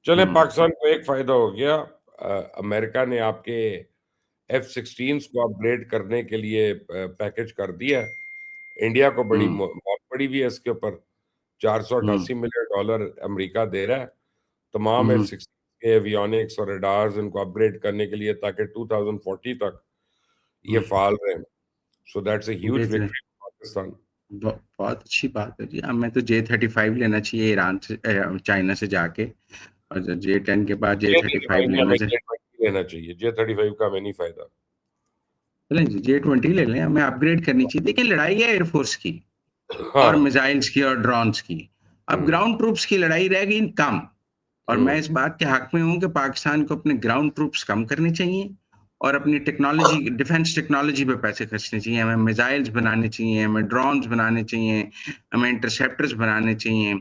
चले, हम्म पाकिस्तान को एक फायदा हो गया। अमेरिका ने आपके F-16 को अपग्रेड करने के लिए पैकेज कर दिया है। इंडिया को बड़ी हम्म मौत पड़ी हुई है इसके ऊपर। 488 मिलियन डॉलर अमेरिका दे रहा है तमाम हम्म F-16 के एवियोनिक्स और रडार्स इनको अपग्रेड करने के लिए, ताकि 2040 तक ये हम्म, फाल रहे। सो दैट्स अ ह्यूज देख रहे विक्ट्री फॉर पाकिस्तान। बहुत अच्छी बात है जी। अब मैं तो J-35 लेना चाहिए ईरान से, चाइना से जाके, और J-10 के बाद J-35 J-35 में लेना हमें चाहिए। J-20 लेना चाहिए। J-35 का हमें नहीं फायदा। चलें जी, J-20 ले लें, हमें अपग्रेड करनी चाहिए। देखिए, लड़ाई है एयरफोर्स की और हाँ। मिसाइल्स की और ड्रोन्स की। अब हम्म। ग्राउंड ट्रूप्स की लड़ाई रह गई कम, और मैं हम्म। इस बात के हक में हूं कि पाकिस्तान को अपने ग्राउंड ट्रूप्स कम करने चाहिए और अपनी टेक्नोलॉजी, डिफेंस टेक्नोलॉजी पे पैसे खर्चने चाहिए। हमें मिसाइल्स बनाने चाहिए, हमें ड्रोन्स बनाने चाहिए, हमें इंटरसेप्टर्स बनाने चाहिए,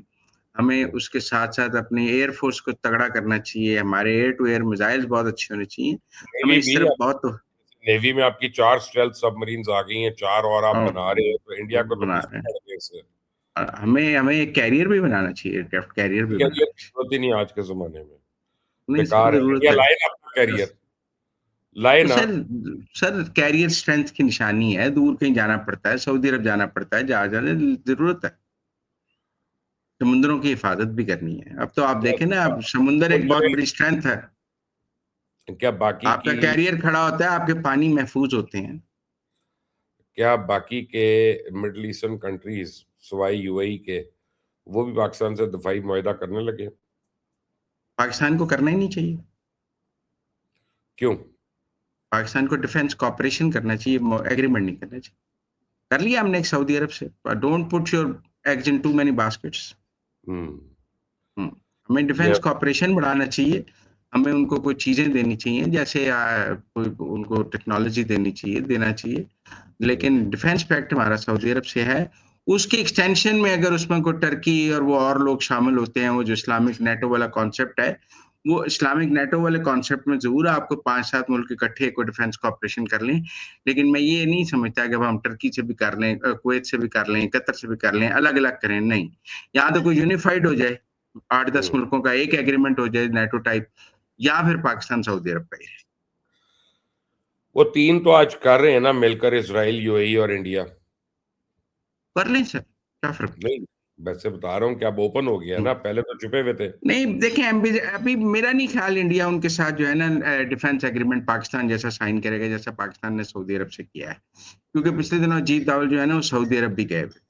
हमें उसके साथ साथ अपनी एयरफोर्स को तगड़ा करना चाहिए, हमारे एयर टू एयर मिसाइल्स बहुत अच्छे होने चाहिए। हमें नेवी इस भी, तरफ बहुत नेवी में आपकी 4 स्टेल्थ सबमरीन्स आ गई हैं, 4 और आप बना रहे हो, तो इंडिया को तो बना पीछे रहे हैं। पड़ गए इससे। हमें हमें एक कैरियर भी बनाना चाहिए, एयरक्राफ्ट कैरियर भी कैरियर बनाना की जरूरत ही नहीं आज के जमाने में। चाहिए। नहीं सर, बेकार है। जरूरत इंडिया है। लाए ना अपना कैरियर, लाए तो ना। सर कैरियर स्ट्रेंथ की निशानी है। दूर कहीं जाना पड़ता है, सऊदी अरब जाना पड़ता है, जहाज जाने जरूरत है। समुद्रों की हिफाजत भी करनी है। अब तो आप क्या देखें ना, अब समुद्र वो एक जो बहुत है, बड़ी स्ट्रेंथ है। क्या बाकी आपका की, कैरियर खड़ा होता है, आपके पानी महफूज होते हैं। क्या बाकी के middle eastern countries Sawai UAE के, वो भी पाकिस्तान से दफाई मुआहदा करने लगे? पाकिस्तान को करना ही नहीं चाहिए। क्यों? पाकिस्तान को डिफेंस कॉपरेशन करना चाहिए, एग्रीमेंट नहीं करना चाहिए। कर लिया हमने एक सऊदी अरब से। Don't put your eggs in too many baskets. Hmm. हमें ये डिफेंस कॉपरेशन बढ़ाना चाहिए। हमें उनको कोई चीजें देनी चाहिए, जैसे कोई उनको टेक्नोलॉजी देना चाहिए। लेकिन डिफेंस पैक्ट हमारा सऊदी अरब से है। उसके एक्सटेंशन में अगर उसमें कोई टर्की और वो और लोग शामिल होते हैं, वो जो इस्लामिक नेटो वाला कॉन्सेप्ट है, वो इस्लामिक नेटो वाले कॉन्सेप्ट में जरूर आपको 5-7 मुल्क इकट्ठे कोई डिफेंस कॉपरेशन कर लें। लेकिन मैं ये नहीं समझता कि अब हम टर्की से भी कर लें, कुवैत से भी कर लें, कतर से भी कर लें, अलग अलग करें। नहीं, यहाँ तो कोई यूनिफाइड हो जाए, 8-10 हम्म। मुल्कों का एक एग्रीमेंट हो जाए नेटो टाइप, या फिर पाकिस्तान सऊदी अरब का ही रहे। वो 3 तो आज कर रहे हैं ना मिलकर, इसराइल, यूएई और इंडिया। कर लें सर, क्या फर्क। नहीं, वैसे बता रहा हूँ कि अब ओपन हो गया ना, पहले तो छुपे हुए थे। नहीं देखें, अभी मेरा नहीं ख्याल इंडिया उनके साथ जो है ना डिफेंस एग्रीमेंट पाकिस्तान जैसा साइन करेगा, जैसा पाकिस्तान ने सऊदी अरब से किया है। क्योंकि पिछले दिनों अजीत दोवल जो है ना, वो सऊदी अरब भी गए हुए।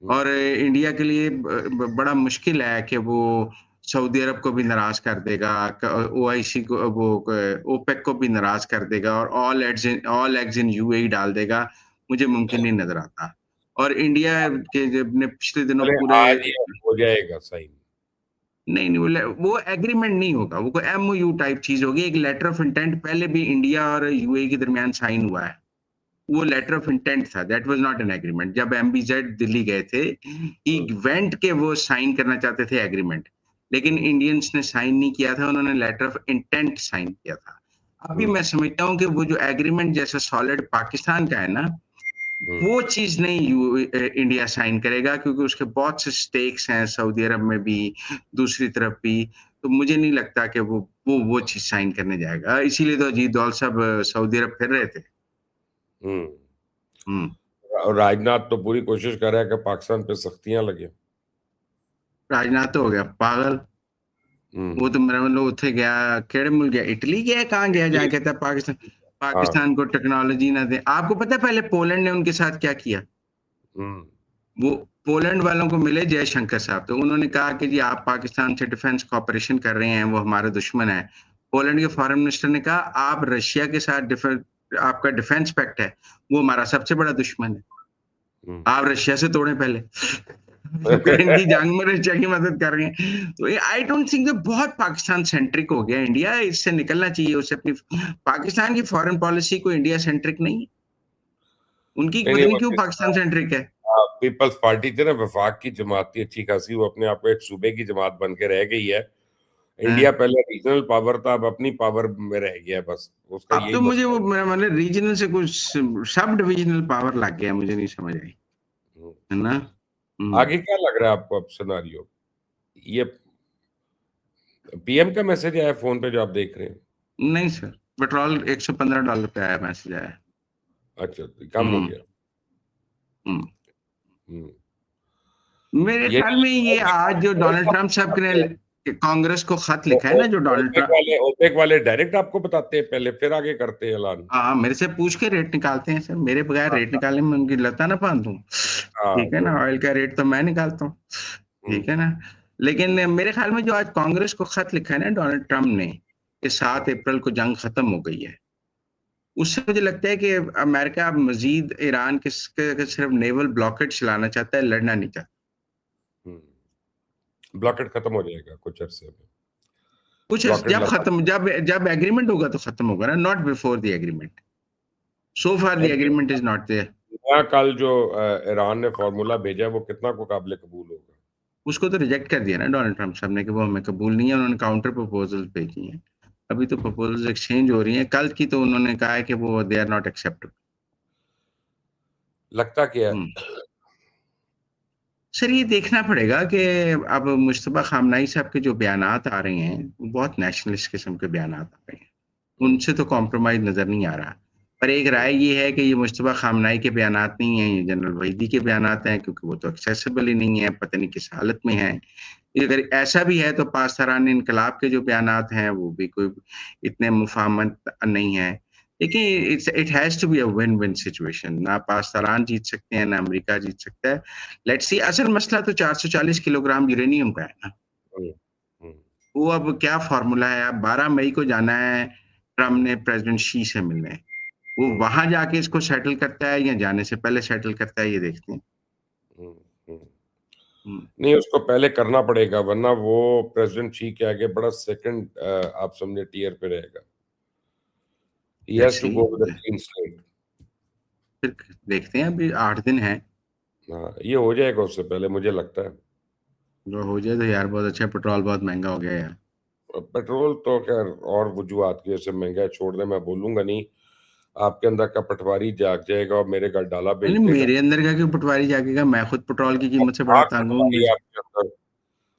हम्म। और इंडिया के लिए बड़ा मुश्किल है कि वो सऊदी अरब को भी नाराज कर देगा, ओआईसी को, वो ओपेक को भी नाराज कर देगा, और ऑल एग्स इन यूएई डाल देगा। मुझे मुमकिन नहीं नजर आता। और इंडिया के जब ने पिछले दिनों अरे पूरे, आज ही हो जाएगा साइन। नहीं नहीं, वो एग्रीमेंट नहीं होगा, वो कोई एमओयू टाइप चीज होगी। एक लेटर ऑफ इंटेंट पहले भी इंडिया और यूएई के दरमियान साइन हुआ है। वो लेटर ऑफ इंटेंट था, that was not an agreement. जब एमबीजेड दिल्ली गए थे, इवेंट के वो साइन करना चाहते थे एग्रीमेंट, लेकिन इंडियंस ने साइन नहीं किया था, उन्होंने लेटर ऑफ इंटेंट साइन किया था। अभी मैं समझता हूँ कि वो जो एग्रीमेंट जैसा सॉलिड पाकिस्तान का है ना, वो चीज नहीं इंडिया साइन करेगा, क्योंकि उसके बहुत से स्टेक्स हैं सऊदी अरब में भी, दूसरी तरफ भी। तो मुझे नहीं लगता कि वो चीज साइन करने जाएगा। इसीलिए तो अजीत डोभाल साहब सऊदी अरब फिर रहे थे। हम्म। हम्म और राजनाथ तो पूरी कोशिश कर रहा है कि पाकिस्तान पे सख्तियां लगे। राजनाथ तो हो गया पागल। वो हम्म। तो मेरा मतलब उठे गया, केड़े मुल्क गया, इटली गया, कहाँ गया, जहाँ कहता है पाकिस्तान हाँ। पाकिस्तान को टेक्नोलॉजी ना दे। आपको पता है पहले पोलैंड ने उनके साथ क्या किया? हम्म। वो पोलैंड वालों को मिले जयशंकर साहब, तो उन्होंने कहा कि जी आप पाकिस्तान से डिफेंस कॉपरेशन कर रहे हैं, वो हमारा दुश्मन है। पोलैंड के फॉरेन मिनिस्टर ने कहा आप रशिया के साथ आपका डिफेंस पैक्ट है, वो हमारा सबसे बड़ा दुश्मन है, हम्म। आप रशिया से तोड़ें पहले। यूक्रेन की जंग में रशिया की मदद कर रहे हैं। तो ये आई डोंट थिंक, बहुत पाकिस्तान सेंट्रिक हो गया इंडिया, इससे निकलना चाहिए। उसे अपनी पाकिस्तान की फॉरेन पॉलिसी को इंडिया सेंट्रिक नहीं है, उनकी नहीं पता नहीं, नहीं वो क्यों जिस पाकिस्तान सेंट्रिक है। पीपल्स पार्टी थी ना, वफाक की जमात थी अच्छी खासी, वो अपने आप को एक सूबे की जमात बन के रह गई है। इंडिया हाँ। पहले रीजनल पावर था, अब अपनी पावर में रह गया है, बस उसका अब यही तो मुझे मसला वो मेरा मतलब रीजनल से कुछ सब डिविजनल पावर लग गया, मुझे नहीं समझ आई, है। है ना। आगे क्या लग रहा है आपको अब सिनारियो? ये पीएम का मैसेज आया फोन पे जो आप देख रहे हैं? नहीं सर, पेट्रोल $115 पे आया, मैसेज आया। अच्छा, तो कम हो गया। हम्म। हम्म। मेरे ये ख्याल में ये आज जो डोनाल्ड ट्रंप साहब ने कांग्रेस को खत लिखा है ना, जो डोनाल्ड ट्रंप, ओपेक वाले डायरेक्ट आपको बताते हैं पहले, फिर आगे करते हैं ऐलान। हाँ मेरे से पूछ के रेट निकालते हैं सर, मेरे बगैर हाँ रेट निकालने में उनकी लता ना बांधूं। हाँ, ठीक है ना, ऑयल का रेट तो मैं निकालता हूँ। ठीक हम्म, है ना। लेकिन मेरे ख्याल में जो आज कांग्रेस को खत लिखा है ना डोनाल्ड ट्रंप ने, कि 7 अप्रैल को जंग खत्म हो गई है, उससे मुझे लगता है कि अमेरिका अब मजीद ईरान के सिर्फ नेवल ब्लॉकेट चलाना चाहता है, लड़ना नहीं चाहता। ब्लॉकेट खत्म हो जाएगा कुछ अरसे में। कुछ ब्लॉकेट जब लगा, खत्म, जब एग्रीमेंट होगा तो खत्म होगा ना, not before the agreement. So far the agreement is not there. नया कल जो ईरान ने फॉर्मूला भेजा वो कितना को काबिल कबूल होगा? उसको तो रिजेक्ट कर दिया ना डोनाल्ड ट्रंप साहब ने, कि वो हमें कबूल नहीं है, उन्होंने काउंटर प्रपोजल भेजी हैं। अभी तो प्रपोजल्स एक्सचेंज हो रही हैं, कल की तो उन्होंने कहा है कि वो दे आर नॉट एक्सेप्टेबल। लगता क्या है? हम्म। सर ये देखना पड़ेगा कि अब मुश्तबा खामनाई साहब के जो बयानात आ रहे हैं, वो बहुत नेशनलिस्ट किस्म के बयानात आ रहे हैं, हम्म, उनसे तो कॉम्प्रोमाइज नजर नहीं आ रहा। पर एक हम्म, राय ये है कि ये मुश्तबा खामनाई के बयानात नहीं है, ये जनरल वहीदी के बयानात हैं, क्योंकि वो तो एक्सेसिबल ही नहीं है, पता नहीं किस हालत में है। अगर ऐसा भी है तो पासदारान इनकलाब के जो बयानात हैं वो भी कोई इतने मुफाहमत नहीं है। देखिए, hmm, it has to be a win win situation, ना पासदारान जीत सकते हैं ना अमेरिका जीत सकता है। लेट्स सी, असल मसला तो 440 किलोग्राम यूरेनियम का है ना। हम्म, हम्म, वो अब क्या फॉर्मूला है, अब 12 मई को जाना है ट्रम्प ने प्रेसिडेंट शी से मिलने। वो हम्म, वहां जाके इसको सेटल करता है या जाने से पहले सेटल करता है, ये देखते हैं। हम्म, हम्म। हम्म, नहीं, उसको पहले करना पड़ेगा वरना वो प्रेसिडेंट शी के आगे बड़ा सेकंड आप समझे टियर पे रहेगा। ही हैज जैसे to he go with a clean slate. फिर देखते हैं, अभी 8 दिन है। हाँ, ये हो जाएगा उससे पहले मुझे लगता है। जो हो जाए तो यार बहुत अच्छा, पेट्रोल बहुत महंगा हो गया यार। पेट्रोल तो खैर और वजूहत की वजह से महंगा है, छोड़ दे, मैं बोलूंगा नहीं। आपके अंदर का पटवारी जाग जाएगा और मेरे घर डाला नहीं बेच नहीं, देगा। मेरे अंदर का क्यों पटवारी जागेगा, मैं खुद पेट्रोल की कीमत से बड़ा खतरनाक तंग हूँ। पटवारी है आपके अंदर,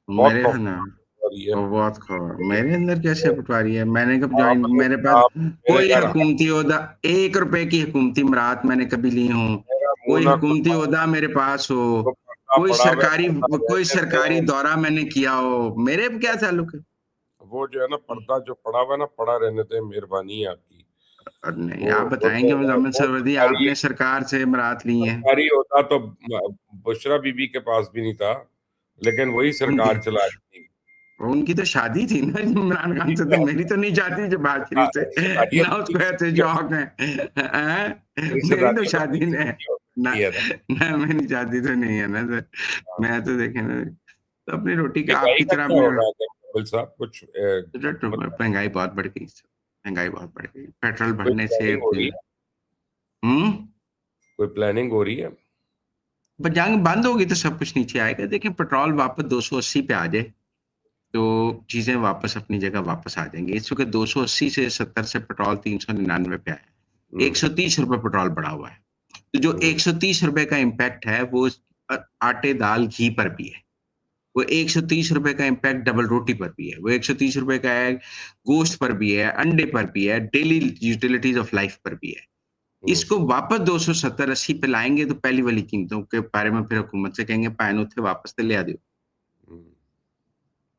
बहुत मेरे है ना, खौफनाक पटवारी है। वो बहुत मेरे अंदर कैसे पटवारी है, मैंने कब ज्वाइन, आप मेरे पास आप मेरे कोई घर हुकूमती ओहदा, 1 रुपए की हुकूमती मराहत मैंने कभी ली हूँ, मेरा मुंह कोई ना हुकूमती खुलवाओ, ओहदा मेरे पास हो, तो पर्दा पड़ा हुआ है, पर्दा कोई रहने सरकारी दे। दौरा मैंने किया हो, मेरे क्या ताल्लुक है। वो जो है ना, पर्दा जो पड़ा हुआ है ना, पड़ा रहने दे, मेहरबानी है आपकी। और नहीं, आप वो बताएंगे जो है ना, मुजम्मिल वो सरवदी, सरकारी आपने सरकार से बरात ली है। सरकारी होता तो बुशरा बीबी के पास भी नहीं था, लेकिन वही उनकी सरकार चला रही थी। उनकी तो शादी थी ना इमरान खान से, ठीक तो है, मेरी तो नहीं चाहती जो बात शरीफ से, शरीयत ना की उसको ऐसे की शौक है। हैं? मेरी तो रिश्तेदारी तो शादी ने, हो ना सकती है ना। ना मेरी शादी तो नहीं है ना सर। हाँ। मैं तो देखे ना, तो अपनी रोटी का महंगाई आपकी का तरह क्या अपने, हो रहा है कपिल साहब, कुछ हुकूमत का महंगाई बहुत बढ़ गई सर, महंगाई बहुत बढ़ गई, पेट्रोल कोई बढ़ने से प्लानिंग हो रही है? हम्म। कोई प्लानिंग हो रही है? पर जंग बंद होगी तो सब कुछ नीचे आएगा। देखिए, पेट्रोल वापस 280 पे आ जाए तो चीजें वापस अपनी जगह वापस आ जाएंगी। इस वक्त 280 से 70 से पेट्रोल 399 पे आया है, हम्म, 130 रुपए पेट्रोल बढ़ा हुआ है। तो जो हम्म, 130 रुपए का इम्पैक्ट है वो आटे दाल घी पर भी है। वो 130 रुपए का इम्पैक्ट डबल रोटी पर भी है, वो 130 रुपए का है गोश्त पर भी है, अंडे पर भी है, डेली यूटिलिटीज ऑफ लाइफ पर भी है। हम्म, इसको वापस 270-80 पे लाएंगे तो पहली वाली कीमतों के बारे में फिर हुकूमत से कहेंगे पैन उथे वापस से ले आ दो। हम्म।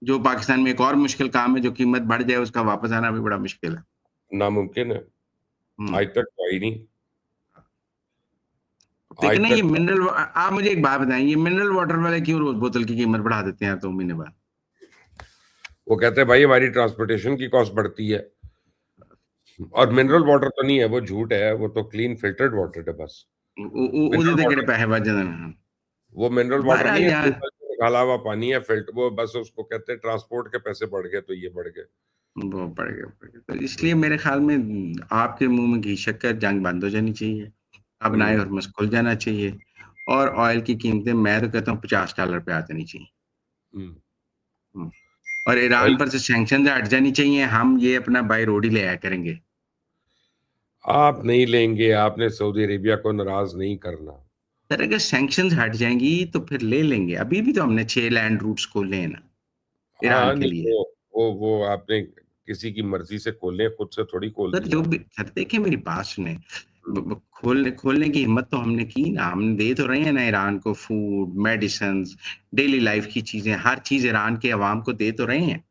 जो पाकिस्तान में एक और मुश्किल काम है, जो कीमत बढ़ जाए उसका वापस आना भी बड़ा मुश्किल है। नामुमकिन है। हम्म। आज तक तो आई नहीं। आज लेकिन नहीं, ये तक मिनरल, आप मुझे एक बात बताएं, ये मिनरल वाटर वाले क्यों रोज बोतल की कीमत बढ़ा देते हैं 2 महीने बाद। वो कहते हैं भाई हमारी ट्रांसपोर्टेशन की कॉस्ट बढ़ती है। और मिनरल वाटर तो नहीं है, वो झूठ है, वो तो क्लीन फिल्टर्ड वाटर है बस। ਉਹਦੇ मिनरल ਤੇ किहड़े वाटर, पैसे बच जाते हैं। वो मिनरल वाटर नहीं बहरहाल है, यार, ट्यूबवेल से निकाला हुआ पानी है, फिल्टर, वो बस उसको कहते हैं ट्रांसपोर्ट के पैसे बढ़ गए तो ये बढ़ गए। वो बढ़ गया तो इसलिए हम्म, मेरे ख्याल में आपके मुंह में घी शक्कर, जंग बंद हो जानी चाहिए, अब ना हम्म, हरमस खुल जाना चाहिए, और ऑयल की कीमतें मैं तो कहता हूँ $50 पे आ जानी चाहिए। हम्म। हम्म। और भाई ईरान पर से सैंक्शन हट जानी चाहिए, हम ये अपना बाई रोड ही ले आया करेंगे। आप नहीं लेंगे, आपने सऊदी अरेबिया को नाराज नहीं करना। सर अगर सैंक्शन हट जाएंगी तो फिर ले लेंगे, अभी भी तो हमने 6 लैंड रूट्स खोले हैं ना ईरान हाँ के नहीं, लिए। वो आपने किसी की मर्ज़ी से खोले हैं, खुद से थोड़ी खोल सर दी जो ना। भी सर देखिए मेरी बात सुने, हुँ, ब ब खोलने खोलने की हिम्मत तो हमने की ना, हम दे तो रहे हैं ना ईरान को फूड, मेडिसिन्स, डेली लाइफ की चीज़ें, हर चीज़ ईरान के अवाम को दे तो रहे हैं।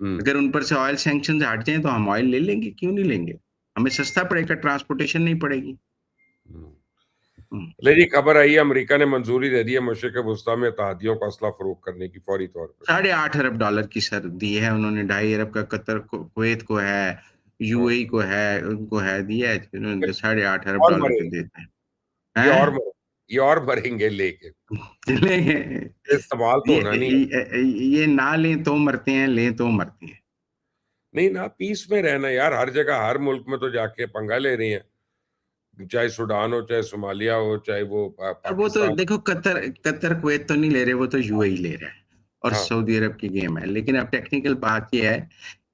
हुँ, अगर उन पर से ऑयल सैंक्शंस हट जाएँ तो हम ऑयल ले लेंगे, क्यों नहीं लेंगे? हमें सस्ता पड़ेगा, ट्रांसपोर्टेशन नहीं पड़ेगी। हुँ। हुँ, चलिए जी, खबर आई है अमेरिका ने मंज़ूरी दे दी है मशरिक़ वुस्ता में इत्तेहादियों को असला फ़रोख्त करने की फ़ौरी तौर पे। $8.5 अरब डॉलर की सर दी है उन्होंने, 2.5 अरब का कतर को कुवैत को है, हाँ, यूएई को है, उनको है, दिया है उन्होंने $8.5 अरब और डॉलर के मरेंगे, देते हैं। ये और हैं? मरे ये और मरेंगे लेके। लें इस्तेमाल तो होना नहीं है। ये ना लें तो मरते हैं, लें तो मरते हैं। नहीं ना, पीस में रहना यार, हर जगह, हर मुल्क में तो जाके पंगा ले रही हैं। चाहे सूडान हो, चाहे सोमालिया हो, चाहे वो और वो तो पाकिस्तान। देखो कतर कतर कुवैत तो नहीं ले रहे, वो तो हाँ, यूएई ले रहा है और हाँ, सऊदी अरब की गेम है। लेकिन अब टेक्निकल बात ये है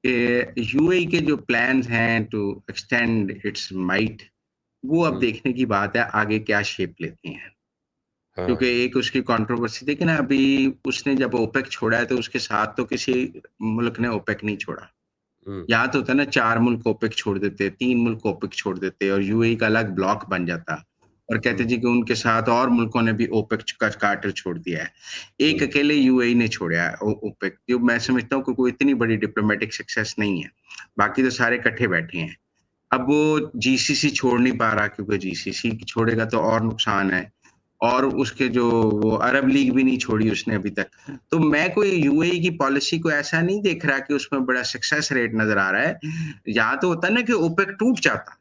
कि यूएई के जो प्लान्स हैं टू एक्सटेंड इट्स माइट, वो अब हुँ, देखने की बात है आगे क्या शेप लेती हैं। क्योंकि हाँ, एक उसकी कंट्रोवर्सी देखिए ना, अभी उसने जब ओपेक छोड़ा है तो उसके साथ तो किसी मुल्क ने ओपेक नहीं छोड़ा। हुँ, यहाँ तो होता है ना 4 मुल्क ओपेक छोड़ देते, 3 मुल्क ओपेक छोड़ देते और यूएई का अलग ब्लॉक बन जाता और कहते हुँ, जी कि उनके साथ और मुल्कों ने भी ओपेक का चार्टर छोड़ दिया है। एक हुँ, अकेले यूएई ने छोड़ा है ओपेक, जो मैं समझता हूँ कि कोई इतनी बड़ी डिप्लोमैटिक सक्सेस नहीं है। बाकी तो सारे इकट्ठे बैठे हैं। अब वो जीसीसी छोड़ नहीं पा रहा क्योंकि जीसीसी छोड़ेगा तो और नुकसान है और उसके जो वो अरब लीग भी नहीं छोड़ी उसने अभी तक। तो मैं कोई यूएई की पॉलिसी को ऐसा नहीं देख रहा कि उसमें बड़ा सक्सेस रेट नज़र आ रहा है। यहाँ तो होता है ना कि ओपेक टूट जाता।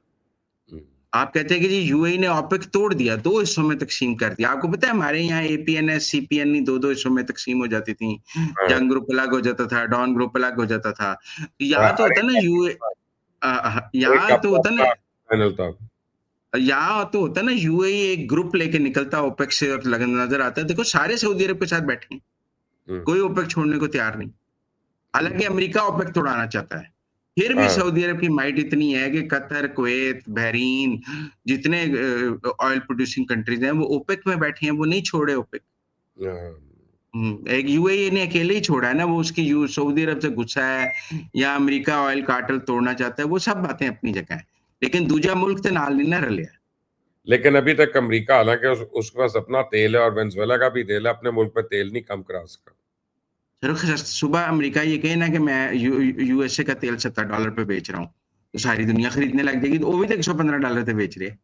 हुँ, आप कहते हैं कि जी यूएई ने ओपेक तोड़ दिया, 2 हिस्सों में तक़सीम कर दिया। आपको पता है हमारे यहाँ एपीएनएस, सीपीएनई 2-2 हिस्सों में तक़सीम हो जाती थी। हाँ, जंग ग्रुप अलग हो जाता था, डॉन ग्रुप अलग हो जाता था। यहाँ तो हर होता है एक ना का एक यहाँ तो होता है अपना-अपना ना पैनल था। यहाँ तो होता है ना यूएई एक ग्रुप लेके निकलता है ओपेक से और लगन नज़र आता है। देखो सारे सऊदी अरब के साथ बैठे हैं, हुँ, कोई ओपेक छोड़ने को तैयार नहीं। हालाँकि हुँ, अमेरिका ओपेक तोड़ाना चाहता है। फिर भी हाँ, सऊदी अरब की माइट इतनी है कि कतर, कुवैत, बहरीन जितने ऑयल प्रोड्यूसिंग कंट्रीज़ हैं वो ओपेक में बैठी हैं, वो नहीं छोड़े ओपेक। हाँ, एक यूएई ने अकेले ही छोड़ा है ना, वो उसकी यू सऊदी अरब से गुस्सा है या अमेरिका ऑयल कार्टेल तोड़ना चाहता है, वो सब बातें अपनी जगह हैं। लेकिन दूजा मुल्क ते नाल नहीं ना रलिया। लेकिन अभी तक अमेरिका हालाँकि उसके पास अपना तेल है और वेनेज़ुएला का भी तेल है, अपने मुल्क में तेल नहीं कम करा सका। चलो सुबह अमेरिका ये कहे ना कि मैं यूएसए का तेल $70 पे बेच रहा हूँ, तो सारी दुनिया खरीदने लग जाएगी, तो वो भी तो $115 पे बेच रहे हैं।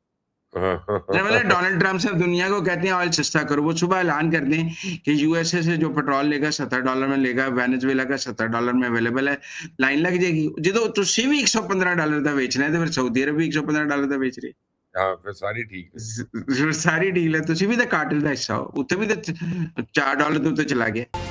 हाँ, हाँ, अरे मतलब हाँ, डोनाल्ड ट्रम्प साहब दुनिया को कहते हैं ऑयल सस्ता करो, वो सुबह ऐलान कर दें कि यूएसए से जो पेट्रोल लेगा $70 में लेगा, वेनेजुएला का $70 में अवेलेबल है, लाइन लग जाएगी। जो तुसी भी $115 का बेचना है, तो फिर सऊदी अरब भी $115 का बेच रही है। हाँ, फिर सारी ठीक है। सारी डील है, तुसी भी तो कार्टेल का हिस्सा हो, उत्थे भी तो $4 तो उत्ते चला गया।